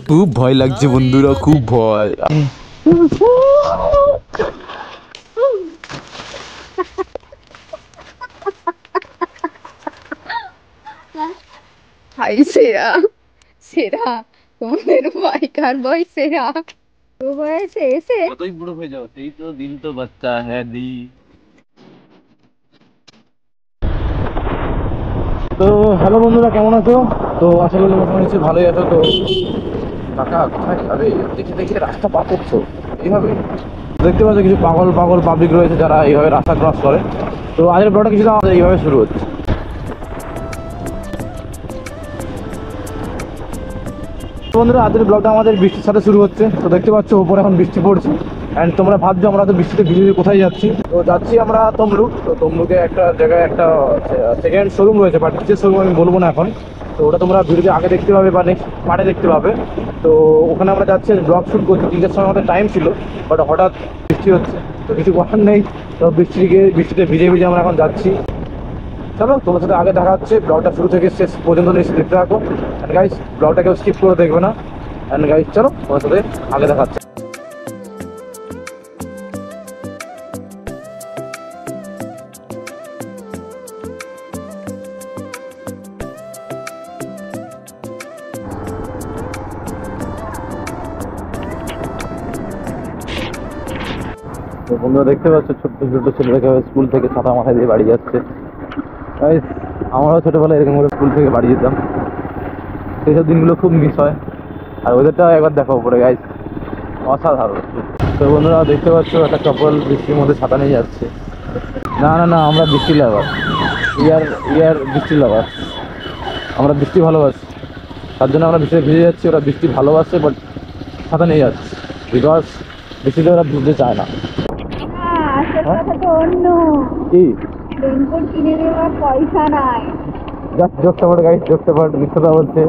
খুব ভয় লাগছে বন্ধুরা, খুব ভয়। ভাই সেরা সেরা, তোমাদের ভয়কার বই সেরা। তো বয়সে এসে কতই বুড়ো হয়ে যাও, সেই তো দিন তো বাচ্চা হ্যাঁ দি। তো হ্যালো বন্ধুরা, কেমন আছো? তো আশা করি মোটামুটি নিশ্চয়ই ভালোই আছো। তো কাকা কোথায় যাবে? দেখে দেখে রাস্তা পার করছো এইভাবে। দেখতে পাচ্ছ কিছু পাগল পাগল পাবলিক রয়েছে যারা এইভাবে রাস্তা ক্রস করে। তো আজকের ব্লগটা কিছুটা আমাদের এইভাবে শুরু হচ্ছে। বন্ধুরা আজকের ব্লগটা আমাদের বৃষ্টির সাথে শুরু হচ্ছে। তো দেখতে পাচ্ছ উপরে এখন বৃষ্টি পড়ছে, অ্যান্ড তোমরা ভাবছো আমরা তো বৃষ্টিতে ভিজে কোথায় যাচ্ছি। তো যাচ্ছি আমরা তমলুক। তো তমলুকে একটা জায়গায় একটা সেকেন্ড শোরুম রয়েছে, বাট কিসের শোরুম আমি বলবো না এখন। তো ওটা তোমরা ভিডিওতে আগে দেখতে পাবে বা নেক্সট পার্টে দেখতে পাবে। তো ওখানে আমরা যাচ্ছি, ব্লগ শ্যুট করছি। 3টার সময় আমাদের টাইম ছিল, বাট হঠাৎ বৃষ্টি হচ্ছে, তো কিছু করার নেই। তো বৃষ্টিতে ভিজে ভিজে আমরা এখন যাচ্ছি। চলো তোমার সাথে আগে দেখা হচ্ছে। ব্লগটা শুরু থেকে শেষ পর্যন্ত নিশ্চয়ই দেখতে থাকো। অ্যান্ড গাইস ব্লগটা কেউ স্কিপ করে দেখবে না। অ্যান্ড গাইস চলো তোমার সাথে আগে দেখা হচ্ছে। তো বন্ধুরা দেখতে পাচ্ছ ছোট্ট ছোট্ট ছেলেটাকে স্কুল থেকে ছাতা মাথায় দিয়ে বাড়ি যাচ্ছে। গাইস আমরাও ছোটোবেলায় এরকম করে স্কুল থেকে বাড়ি যেতাম। সেই সব দিনগুলো খুব মিস হয়। আর ওদেরটাও একবার দেখো উপরে গাইস, অসাধারণ। তো বন্ধুরা দেখতে পাচ্ছ একটা কাপল বৃষ্টির মধ্যে ছাতা নিয়ে যাচ্ছে। না না না, আমরা বৃষ্টি লাভার, ইয়ার ইয়ার বৃষ্টি লাভার। আমরা বৃষ্টি ভালোবাসি, তার জন্য আমরা বৃষ্টিতে ভিজে যাচ্ছি। ওরা বৃষ্টি ভালোবাসে বাট ছাতা নিয়ে যাচ্ছে, বিকজ বৃষ্টিতে ওরা ভিজতে চায় না। আসল কথা তো অন্য। কি রেনকোট কিনে দেওয়ার পয়সা নাই। জাস্ট জোকটা পাঠ গাইস, জোকটা পাঠ, মিথ্যাটা বলছে।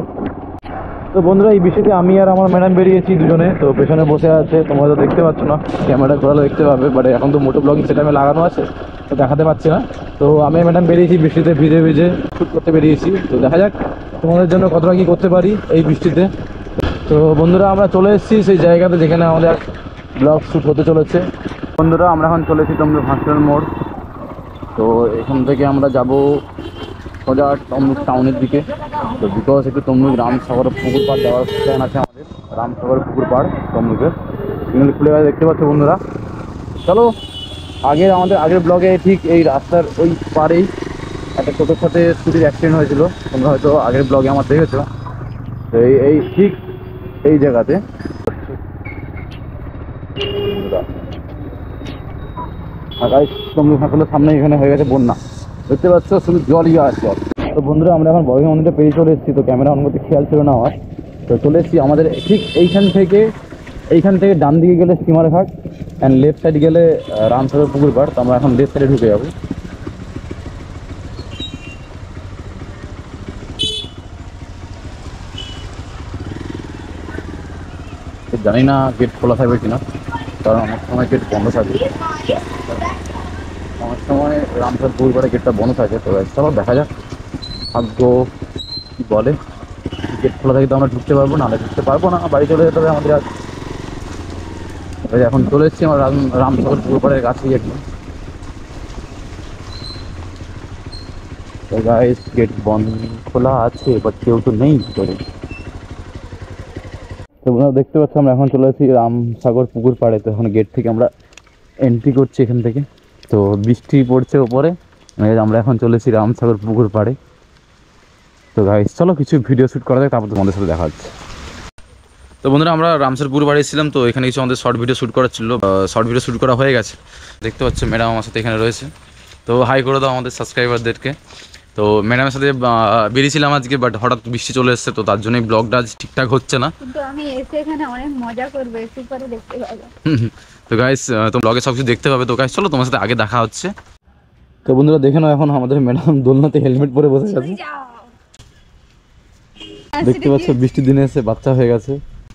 তো বন্ধুরা এই বৃষ্টিতে আমি আর আমার ম্যাডাম বেরিয়েছি দুজনে। তো পেছনে বসে আছে, তোমরা তো দেখতে পাচ্ছ না, ক্যামেরা ঘোরালে দেখতে পাবে, বাট এখন তো মোটো ব্লগিং সেটা আমি লাগানো আছে, তো দেখাতে পাচ্ছি না। তো আমি ম্যাডাম বেরিয়েছি বৃষ্টিতে ভিজে ভিজে শ্যুট করতে বেরিয়েছি। তো দেখা যাক তোমাদের জন্য কতটা কী করতে পারি এই বৃষ্টিতে। তো বন্ধুরা আমরা চলে এসেছি সেই জায়গাতে যেখানে আমাদের ব্লগ শ্যুট হতে চলেছে। বন্ধুরা আমরা এখন চলেছি তমলুক হসপিটাল মোড়। তো এখান থেকে আমরা যাব সোজা তমলুক টাউনের দিকে। তো বিকজ একটু তমলুক রামসাগর পুকুর পাড় যাওয়ার প্ল্যান আছে আমাদের। রামসাগর পুকুর পাড় তমলুকের সিগন্যাল খুলে গেছে দেখতে পাচ্ছ বন্ধুরা। চলো আমাদের আগের ব্লগে ঠিক এই রাস্তার ওই পাড়েই একটা টোটোর সাথে স্কুটির অ্যাক্সিডেন্ট হয়েছিল, তোমরা হয়তো আগের ব্লগে আমার দেখেছো। তো এই ঠিক এই জায়গাতে তমলুক হাসপাতালের সামনে এখানে হয়ে গেছে বন্যা, দেখতে পাচ্ছ শুধু জলই আর জল। তো বন্ধুরা আমরা এখন বড় মন্দিরটা পেরিয়ে চলে এসেছি। তো ক্যামেরা অন করতে খেয়াল ছিল না আমার। তো চলে এসেছি আমাদের ঠিক এইখান থেকে ডান দিকে গেলে স্টিমার ঘাট, অ্যান্ড লেফট সাইড গেলে রামসাগর পুকুর পাড়। তো আমরা এখন লেফট সাইডে ঢুকে যাবো। জানি না গেট খোলা থাকবে কিনা, কারণ অনেক সময় গেট বন্ধ থাকে, অনেক সময় রামসাগর পুকুর পাড়ে গেটটা বন্ধ থাকে। তো চলো দেখা যাক ভাগ্য কী বলে। গেট খোলা থাকে তো আমরা ঢুকতে পারবো, নাহলে ঢুকতে পারবো না, বাড়ি চলে যেতে হবে আমাদের। আজ এখন চলে এসেছি আমার রামসাগর পুকুর পাড়ের কাছেই একদম। তো গাইস গেট বন্ধ খোলা আছে, বাট কেউ তো নেই ভিতরে। তো আপনারা দেখতে পাচ্ছেন আমরা এখন চলে এসেছি রামসাগর পুকুর পাড়ে। তো এখন গেট থেকে আমরা এন্ট্রি করছি এখান থেকে। তো বৃষ্টি পড়ছে ওপরে, আমরা এখন চলে এসেছি রামসাগর পুকুর পাড়ে। তো গাইস চলো কিছু ভিডিও শ্যুট করা যাক, তারপর তোমাদের সাথে দেখা হচ্ছে। তো বন্ধুরা আমরা রামসাগর পুকুর পাড়ে এসেছিলাম। তো এখানে কিছু আমাদের শর্ট ভিডিও শ্যুট করার ছিল, শর্ট ভিডিও শ্যুট করা হয়ে গেছে। দেখতে পাচ্ছ ম্যাডাম আমার সাথে এখানে রয়েছে। তো হাই করে দাও আমাদের সাবস্ক্রাইবারদেরকে। তো ম্যাডামের সাথে বেরিয়েছিলাম আজকে, বাট হঠাৎ বৃষ্টি চলে এসেছে, তো তার জন্যই ব্লগটা আজ ঠিকঠাক হচ্ছে না। কিন্তু আমি এসে এখানে অনেক মজা করবো, একটু পরে দেখতে পাবো। তো গাইস তো ব্লগে সব কিছু দেখতে পাবে। তো গাইস চলো তোমার সাথে আগে দেখা হচ্ছে। তো বন্ধুরা দেখে নাও এখন আমাদের ম্যাডাম দোলনাতে হেলমেট পরে বসে আছে। দেখতে পাচ্ছ বৃষ্টির দিনে এসে বাচ্চা হয়ে গেছে।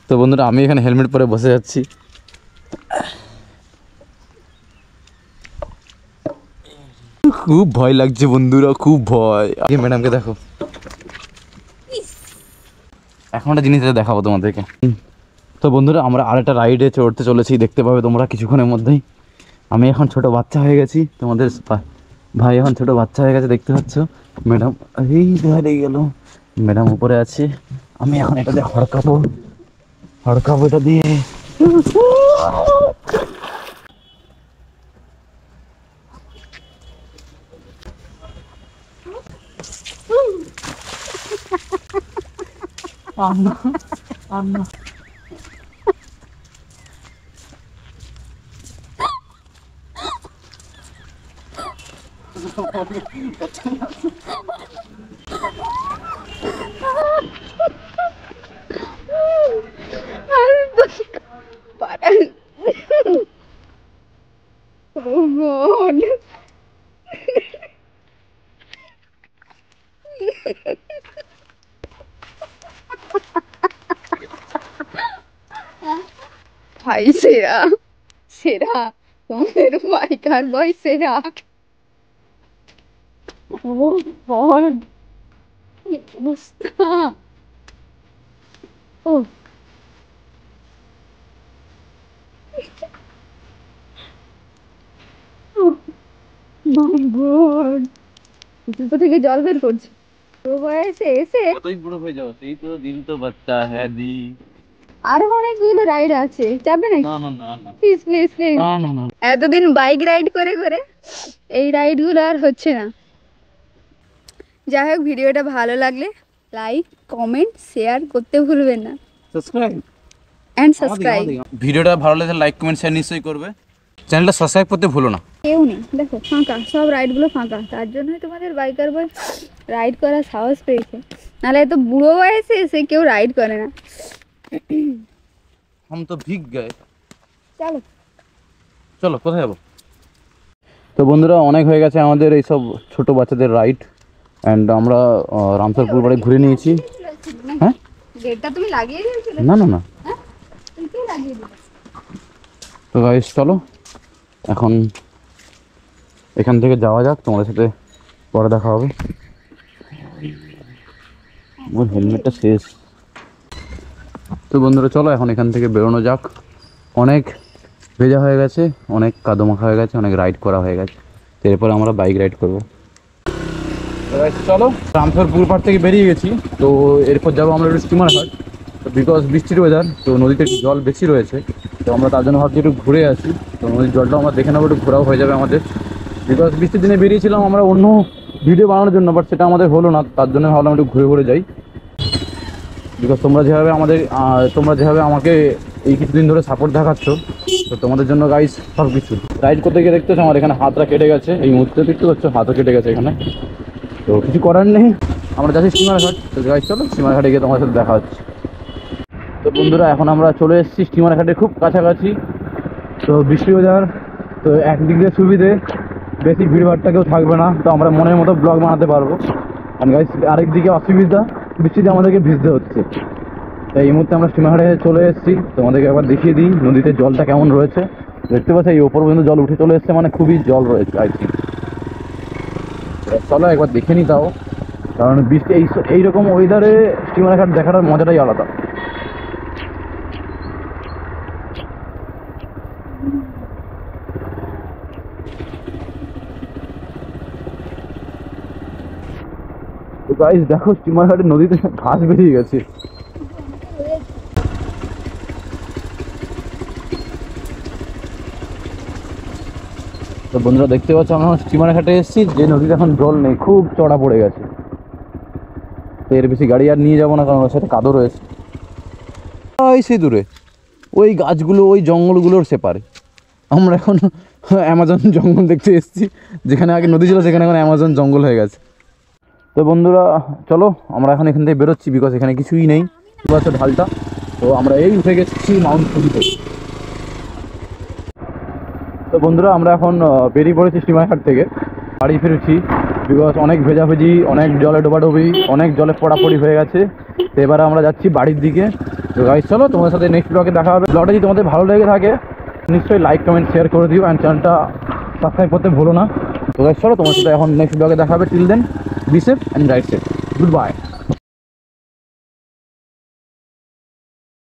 তো বন্ধুরা আমি এখানে হেলমেট পরে বসে যাচ্ছি। খুব ভয় লাগছে বন্ধুরা, খুব ভয়। আগে ম্যাডামকে দেখো, এখন একটা জিনিস দেখাবো তোমাদেরকে। তো বন্ধুরা আমরা আরেকটা রাইডে চড়তে চলেছি, দেখতে পাবে তোমরা কিছুক্ষণের মধ্যেই। আমি এখন ছোট বাচ্চা হয়ে গেছি, তোমাদের ভাই এখন ছোট বাচ্চা হয়ে গেছে, দেখতে পাচ্ছ। ম্যাডাম এই ধরে গেল, ম্যাডাম উপরে আছে, আমি এখন এটাতে হড়কাবো এটা দিয়ে। আন্না আন্না Oh God. ভাই সেরা সেরা, তোমাদের বাইকার বয় সেরা। ও গড, কি অবস্থা! ও মাই গড, জুতো থেকে জল বের করছে। তো বয়সে এসে কতই বুড়ো হয়ে যাও, সেই তো দিন তো বাচ্চা হ্যাঁ দি। আরো অনেকগুলো রাইড আছে, যাবে নাকি? না না না না প্লিজ প্লিজ প্লিজ। না না না। এতদিন বাইক রাইড করে করে এই রাইড গুলো আর হচ্ছে না। যাই হোক, ভিডিওটা ভালো লাগলে লাইক কমেন্ট শেয়ার করতে ভুলবেন না, সাবস্ক্রাইব এন্ড সাবস্ক্রাইব। ভিডিওটা ভালো লাগলে লাইক কমেন্ট শেয়ার নিশ্চয়ই করবে, চ্যানেলটা সাবস্ক্রাইব করতে ভুলো না। কেউ নেই, দেখো ফাঁকা, সব রাইড গুলো ফাঁকা। তার জন্যই তোমাদের বাইকার বয় রাইড করার সাহস পেয়েছে, নাহলে এত বুড়ো বয়সে এসে কেউ রাইড করে না। हम तो भीग गए। চলো চলো কোথায় যাবো? তো বন্ধুরা অনেক হয়ে গেছে আমাদের এইসব ছোট বাচ্চাদের রাইড, অ্যান্ড আমরা রামসরপুর বাড়ি ঘুরে নিয়েছি। হ্যাঁ গেটটা তুমি লাগিয়ে দিয়েছিলে? না না না। হ্যাঁ, তুমি কে লাগিয়ে দিলে? তো গাইস চলো এখন এখান থেকে যাওয়া যাক, তোমাদের সাথে পরে দেখা হবে। আমার হেলমেটটা শেষ। তো বন্ধুরা চলো এখন এখান থেকে বেরোনো যাক। অনেক ভেজা হয়ে গেছে, অনেক কাদো মাখা হয়ে গেছে, অনেক রাইড করা হয়ে গেছে। তো এরপরে আমরা বাইক রাইড করবো। চলো রামসরপুর পাড় থেকে বেরিয়ে গেছি, তো এরপর যাবো আমরা একটু স্টিমার ঘাট। তো বিকজ বৃষ্টির ওয়েদার, তো নদীতে একটু জল বেশি রয়েছে, তো আমরা তার জন্য ভাবছি একটু ঘুরে আসি। তো নদীর জলটা আমরা দেখে নেবো, একটু ঘোরাও হয়ে যাবে আমাদের। বিকজ বৃষ্টির দিনে বেরিয়েছিলাম আমরা অন্য ভিডিও বানানোর জন্য, বাট সেটা আমাদের হলো না, তার জন্য ভাবলাম একটু ঘুরে ঘুরে যাই। বিকজ তোমরা যেভাবে আমাকে এই কিছুদিন ধরে সাপোর্ট দেখাচ্ছ, তো তোমাদের জন্য গাইস সব কিছু। রাইড করতে গিয়ে দেখতেছো আমার এখানে হাতটা কেটে গেছে, এই মুহূর্তে দেখতে পাচ্ছ হাতও কেটে গেছে এখানে। তো কিছু করার নেই, আমরা যাচ্ছি স্টিমার ঘাট। তো গাইস চলো স্টিমার ঘাটে গিয়ে তোমার সাথে দেখা হচ্ছে। তো বন্ধুরা এখন আমরা চলে এসেছি স্টিমার ঘাটের খুব কাছাকাছি। তো বৃষ্টি ওয়েদার, তো একদিক দিয়ে সুবিধে, বেশি ভিড়ভাড়টা কেউ থাকবে না, তো আমরা মনের মতো ব্লগ বানাতে পারবো। আর গাইস আরেকদিকে অসুবিধা, বৃষ্টিতে আমাদেরকে ভিজতে হচ্ছে। তো এই মুহূর্তে আমরা স্টিমার ঘাটে চলে এসেছি, তোমাদেরকে একবার দেখিয়ে দিই নদীতে জলটা কেমন রয়েছে। দেখতে পাচ্ছি এই ওপর পর্যন্ত জল উঠে চলে এসছে, মানে খুবই জল রয়েছে আই থিঙ্ক। চলো একবার দেখে নি তাও, কারণ বৃষ্টি এইরকম ওয়েদারে স্টিমার ঘাট দেখার মজাটাই আলাদা। তো গাইস দেখো স্টিমার ঘাটের নদীতে ঘাস বেরিয়ে গেছে। তো বন্ধুরা দেখতে পাচ্ছ আমরা স্টিমার ঘাটে এসেছি, যে নদীতে এখন জল নেই, খুব চড়া পড়ে গেছে। তো এর বেশি গাড়ি আর নিয়ে যাবো না, কারণ ওর সাথে কাদো রয়েছে। ওই সে দূরে ওই গাছগুলো, ওই জঙ্গলগুলোর সেপারে আমরা এখন অ্যামাজন জঙ্গল দেখতে এসেছি। যেখানে আগে নদী ছিল সেখানে এখন অ্যামাজন জঙ্গল হয়ে গেছে। তো বন্ধুরা চলো আমরা এখন এখান থেকে বেরোচ্ছি, বিকজ এখানে কিছুই নেই, আছে ঢালটা। তো আমরা এই উঠে গেছি মাউন্ট ফুজিতে। তো বন্ধুরা আমরা এখন বেরিয়ে পড়েছি স্টিমার ঘাট থেকে, বাড়ি ফিরেছি। বিকজ অনেক ভেজাভেজি, অনেক জলে ডোবাডোবি, অনেক জলে পড়াপড়ি হয়ে গেছে। তো এবারে আমরা যাচ্ছি বাড়ির দিকে। তো গাইস চলো তোমাদের সাথে নেক্সট ব্লগে দেখা হবে। ব্লগটা যদি তোমাদের ভালো লেগে থাকে নিশ্চয়ই লাইক কমেন্ট শেয়ার করে দিও, অ্যান্ড চ্যানেলটা সাবস্ক্রাইব করতে ভুলো না। তো গাইস চলো তোমার সাথে এখন নেক্সট ব্লগে দেখা হবে। Till then be safe and ride safe, good bye.